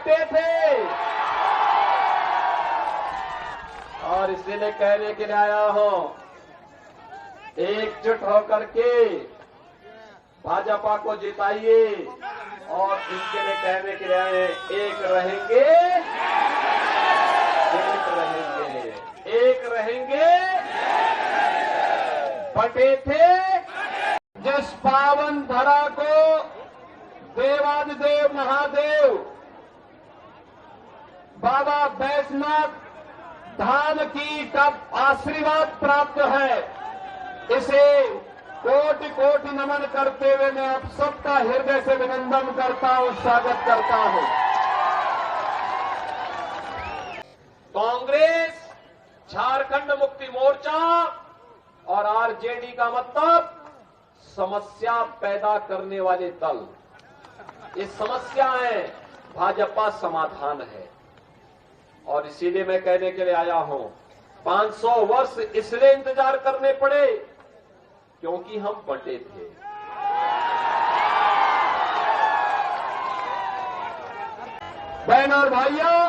बंटे थे। और इसीलिए कहने के लिए आया हूं, एकजुट होकर के भाजपा को जिताइए। और इसके लिए कहने के लिए आए, एक रहेंगे, एक रहेंगे, एक रहेंगे, बटे थे। जिस पावन धरा को देवादिदेव महादेव बाबा बैजनाथ धाम की का आशीर्वाद प्राप्त है, इसे कोटि कोटि नमन करते हुए मैं आप सबका हृदय से अभिनंदन करता हूं, स्वागत करता हूं। कांग्रेस, झारखंड मुक्ति मोर्चा और आरजेडी का मतलब समस्या पैदा करने वाले दल। ये समस्याएं भाजपा समाधान है। और इसीलिए मैं कहने के लिए आया हूं, 500 वर्ष इसलिए इंतजार करने पड़े क्योंकि हम बंटे थे। बहन और भाइयों,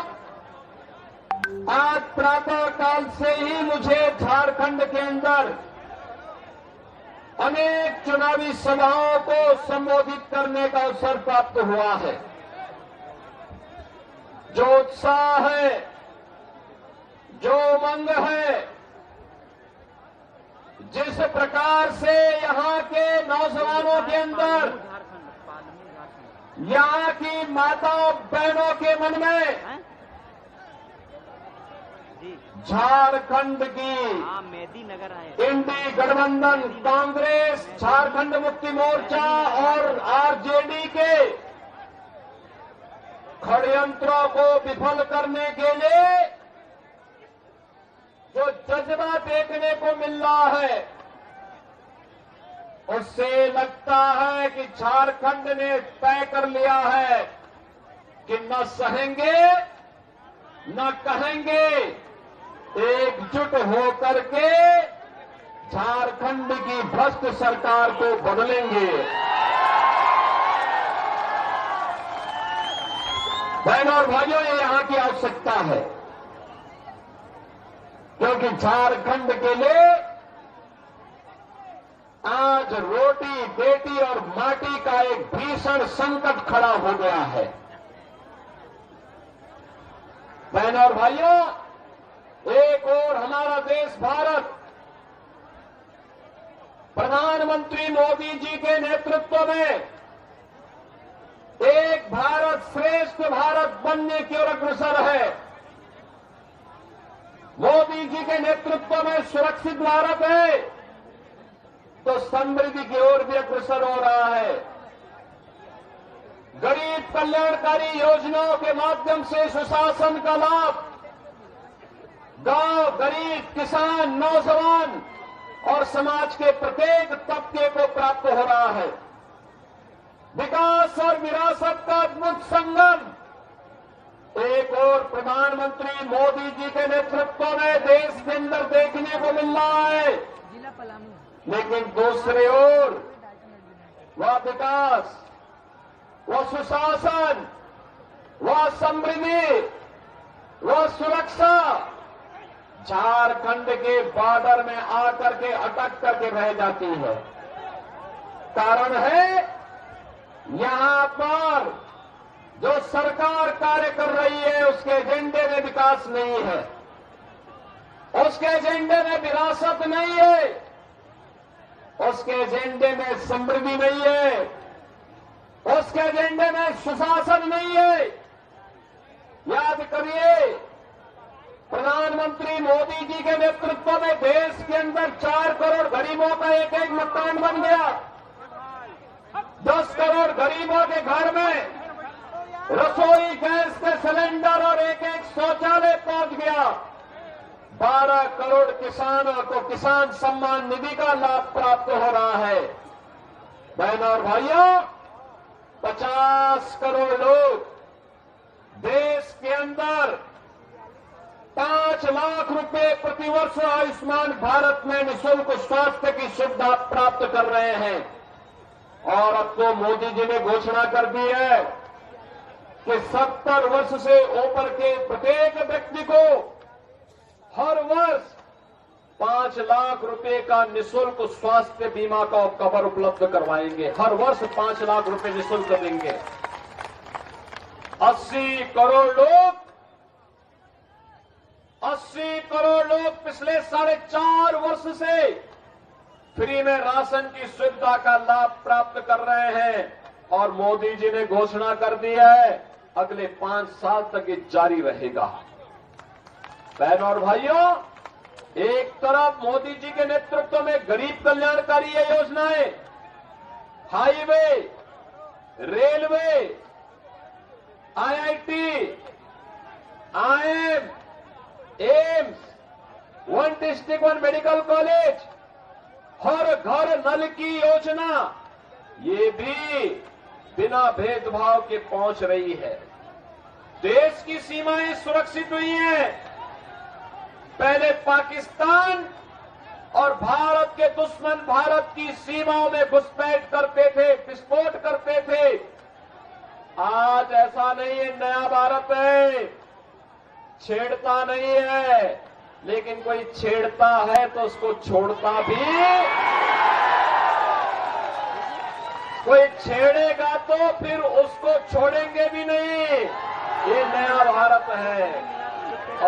आज प्रातः काल से ही मुझे झारखंड के अंदर अनेक चुनावी सभाओं को संबोधित करने का अवसर प्राप्त हुआ है। जो उत्साह है, जो उमंग है, जिस प्रकार से यहां के नौजवानों के अंदर, यहां की माताओं बहनों के मन में झारखंड की इंडी गठबंधन कांग्रेस, झारखंड मुक्ति मोर्चा और आरजेडी के षड्यंत्रों को विफल करने के लिए जो जज्बा देखने को मिल रहा है, उससे लगता है कि झारखंड ने तय कर लिया है कि न सहेंगे न कहेंगे, एकजुट होकर के झारखंड की भ्रष्ट सरकार को बदलेंगे। बहनों और भाइयों, ये यहां की आवश्यकता है, क्योंकि झारखंड के लिए आज रोटी, बेटी और माटी का एक भीषण संकट खड़ा हो गया है। बहनों और भाइयों, एक और हमारा देश भारत प्रधानमंत्री मोदी जी के नेतृत्व में एक भारत श्रेष्ठ भारत बनने की ओर अग्रसर है। मोदी जी के नेतृत्व में सुरक्षित भारत है तो समृद्धि की ओर भी अग्रसर हो रहा है। गरीब कल्याणकारी योजनाओं के माध्यम से सुशासन का लाभ गांव, गरीब, किसान, नौजवान और समाज के प्रत्येक तबके को प्राप्त हो रहा है। विकास और विरासत का अद्भुत संगम एक और प्रधानमंत्री मोदी जी के नेतृत्व में देश के अंदर देखने को मिल रहा है, लेकिन दूसरी ओर वह विकास, वह सुशासन, वह समृद्धि, वह सुरक्षा झारखंड के बॉर्डर में आकर के अटक करके रह जाती है। कारण है यहां पर जो सरकार कार्य कर रही है उसके एजेंडे में विकास नहीं है, उसके एजेंडे में विरासत नहीं है, उसके एजेंडे में समृद्धि नहीं है, उसके एजेंडे में सुशासन नहीं है। याद करिए, प्रधानमंत्री मोदी जी के नेतृत्व में देश के अंदर 4 करोड़ गरीबों का एक एक मकान बन गया। 10 करोड़ गरीबों के घर में रसोई गैस के सिलेंडर और एक एक शौचालय पहुंच गया। 12 करोड़ किसानों को किसान सम्मान निधि का लाभ प्राप्त हो रहा है। बहनों और भाइयों, 50 करोड़ लोग देश के अंदर 5 लाख रुपए प्रतिवर्ष आयुष्मान भारत में निःशुल्क स्वास्थ्य की सुविधा प्राप्त कर रहे हैं। और अब तो मोदी जी ने घोषणा कर दी है कि 70 वर्ष से ऊपर के प्रत्येक व्यक्ति को हर वर्ष 5 लाख रुपए का निःशुल्क स्वास्थ्य बीमा का कवर उपलब्ध करवाएंगे। हर वर्ष 5 लाख रुपए निःशुल्क देंगे। 80 करोड़ लोग पिछले 4.5 वर्ष से फ्री में राशन की सुविधा का लाभ प्राप्त कर रहे हैं और मोदी जी ने घोषणा कर दी है अगले 5 साल तक ये जारी रहेगा। बहनों और भाइयों, एक तरफ मोदी जी के नेतृत्व में गरीब कल्याणकारी ये योजनाएं, highway, railway, IIT, IIM, AIIMS, 1 district 1 medical college, हर घर नल की योजना, ये भी बिना भेदभाव के पहुंच रही है। देश की सीमाएं सुरक्षित हुई हैं। पहले पाकिस्तान और भारत के दुश्मन भारत की सीमाओं में घुसपैठ करते थे, विस्फोट करते थे। आज ऐसा नहीं है, नया भारत है, छेड़ता नहीं है, लेकिन कोई छेड़ता है तो उसको छोड़ता भी, कोई छेड़ेगा तो फिर उसको छोड़ेंगे भी नहीं। ये नया भारत है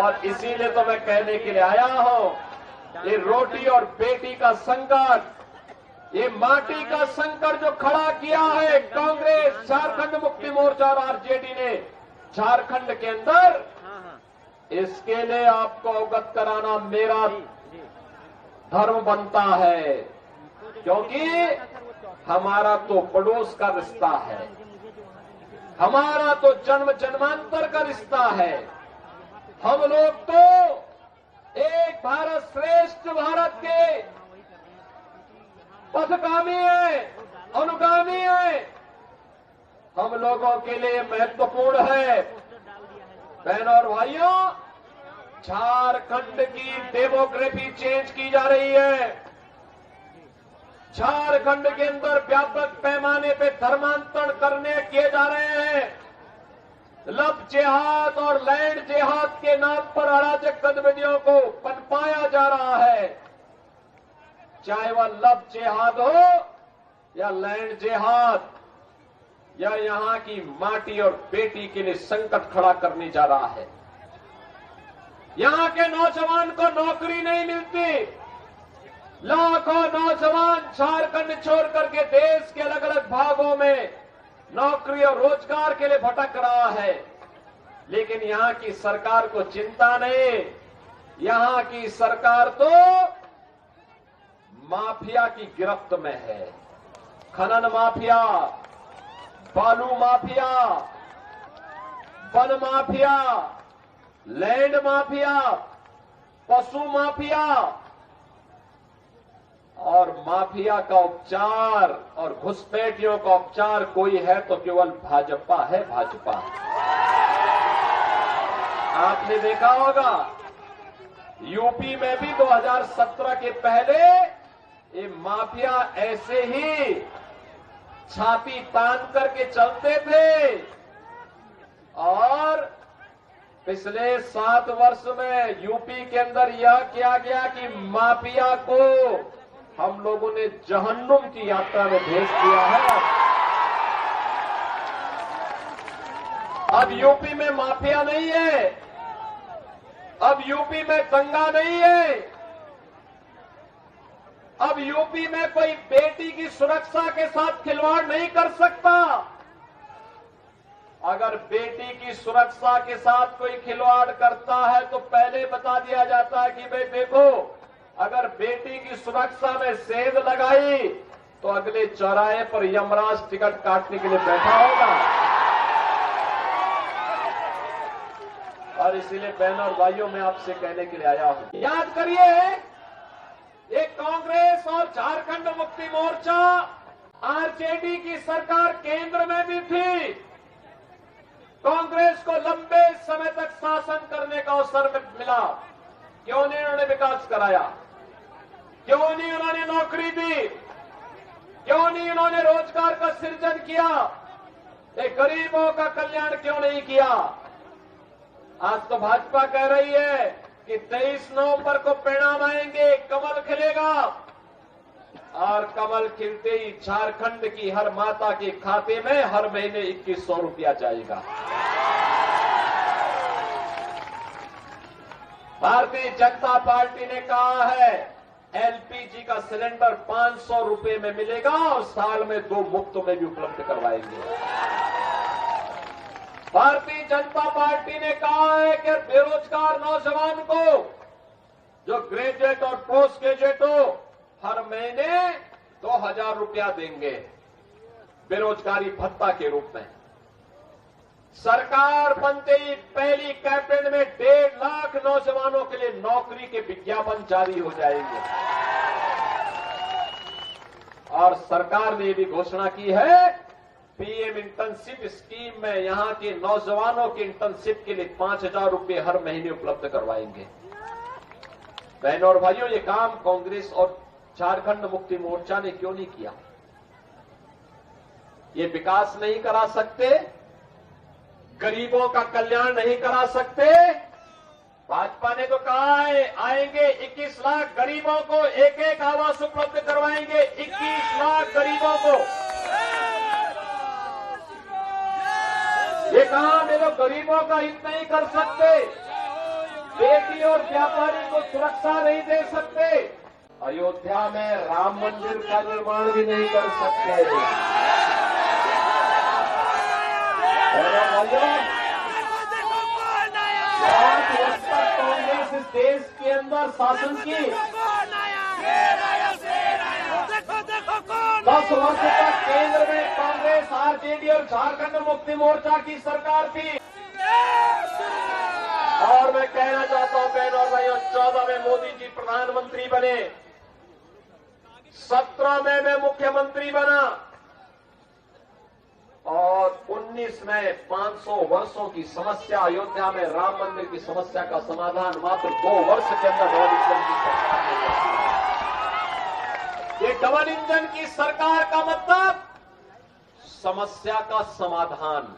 और इसीलिए तो मैं कहने के लिए आया हूं, ये रोटी और बेटी का संकट, ये माटी का संकट जो खड़ा किया है कांग्रेस, झारखंड मुक्ति मोर्चा और आरजेडी ने झारखंड के अंदर, इसके लिए आपको अवगत कराना मेरा धर्म बनता है, क्योंकि हमारा तो पड़ोस का रिश्ता है, हमारा तो जन्म जन्मांतर का रिश्ता है। हम लोग तो एक भारत श्रेष्ठ भारत के पथगामी है, अनुगामी है। हम लोगों के लिए महत्वपूर्ण है। बहनों और भाइयों, झारखंड की डेमोग्राफी चेंज की जा रही है। झारखंड के अंदर व्यापक पैमाने पे धर्मांतरण करने किए जा रहे हैं। लव जिहाद और लैंड जिहाद के नाम पर अराजक गतिविधियों को पनपाया जा रहा है। चाहे वह लव जिहाद हो या लैंड जिहाद, या यहां की माटी और बेटी के लिए संकट खड़ा करने जा रहा है। यहां के नौजवान को नौकरी नहीं मिलती। लाखों नौजवान झारखंड छोड़ करके देश के अलग अलग भागों में नौकरी और रोजगार के लिए भटक रहा है, लेकिन यहां की सरकार को चिंता नहीं। यहां की सरकार तो माफिया की गिरफ्त में है। खनन माफिया, बालू mafia, one mafia, land mafia, पशु माफिया और माफिया का उपचार और घुसपैठियों का उपचार कोई है तो केवल भाजपा है, भाजपा। आपने देखा होगा यूपी में भी 2017 के पहले ये माफिया ऐसे ही छाती तान करके चलते थे और पिछले 7 वर्ष में यूपी के अंदर यह किया गया कि माफिया को हम लोगों ने जहन्नुम की यात्रा में भेज दिया है। अब यूपी में माफिया नहीं है, अब यूपी में दंगा नहीं है, अब यूपी में कोई बेटी की सुरक्षा के साथ खिलवाड़ नहीं कर सकता। अगर बेटी की सुरक्षा के साथ कोई खिलवाड़ करता है तो पहले बता दिया जाता है कि भाई देखो, अगर बेटी की सुरक्षा में सेंध लगाई तो अगले चौराहे पर यमराज टिकट काटने के लिए बैठा होगा। और इसीलिए बहनों और भाइयों, मैं आपसे कहने के लिए आया हूं, याद करिए, ये कांग्रेस और झारखंड मुक्ति मोर्चा आरजेडी की सरकार केंद्र में भी थी। कांग्रेस को लंबे समय तक शासन करने का अवसर मिला। क्यों नहीं उन्होंने विकास कराया? क्यों नहीं उन्होंने नौकरी दी? क्यों नहीं उन्होंने रोजगार का सृजन किया? ये गरीबों का कल्याण क्यों नहीं किया? आज तो भाजपा कह रही है कि 23 नवंबर को परिणाम आएंगे, कमल खिलेगा, और कमल खिलते ही झारखंड की हर माता के खाते में हर महीने 2100 रुपया जाएगा। भारतीय जनता पार्टी ने कहा है एलपीजी का सिलेंडर 500 रुपए में मिलेगा और साल में 2 मुफ्त में भी उपलब्ध करवाएंगे। भारतीय जनता पार्टी ने कहा है कि बेरोजगार नौजवान को, जो ग्रेजुएट और पोस्ट ग्रेजुएट हो, हर महीने 2000 रुपया देंगे बेरोजगारी भत्ता के रूप में। सरकार बनते ही पहली कैबिनेट में 1.5 लाख नौजवानों के लिए नौकरी के विज्ञापन जारी हो जाएंगे। और सरकार ने भी घोषणा की है पीएम इंटर्नशिप स्कीम में यहां के नौजवानों की इंटर्नशिप के लिए 5000 रुपये हर महीने उपलब्ध करवाएंगे। बहनों और भाइयों, ये काम कांग्रेस और झारखंड मुक्ति मोर्चा ने क्यों नहीं किया? ये विकास नहीं करा सकते, गरीबों का कल्याण नहीं करा सकते। भाजपा ने तो कहा है आएंगे 21 लाख गरीबों को एक आवास उपलब्ध करवाएंगे, 21 लाख गरीबों को। ये काम ये लोग गरीबों का हित नहीं कर सकते, बेटी और व्यापारी को सुरक्षा नहीं दे सकते, अयोध्या में राम मंदिर का निर्माण भी नहीं कर सकते। कांग्रेस इस देश के अंदर शासन की 10 वर्ष तक केंद्र में कांग्रेस, आरजेडी और झारखंड मुक्ति मोर्चा की सरकार थी। और मैं कहना चाहता हूं बहनों और भाइयों, 14 में मोदी जी प्रधानमंत्री बने, 17 में मैं मुख्यमंत्री बना और 19 में 500 वर्षों की समस्या अयोध्या में राम मंदिर की समस्या का समाधान मात्र 2 वर्ष के अंदर डबल इंजन की सरकार ने किया। ये डबल इंजन की सरकार का मतलब समस्या का समाधान।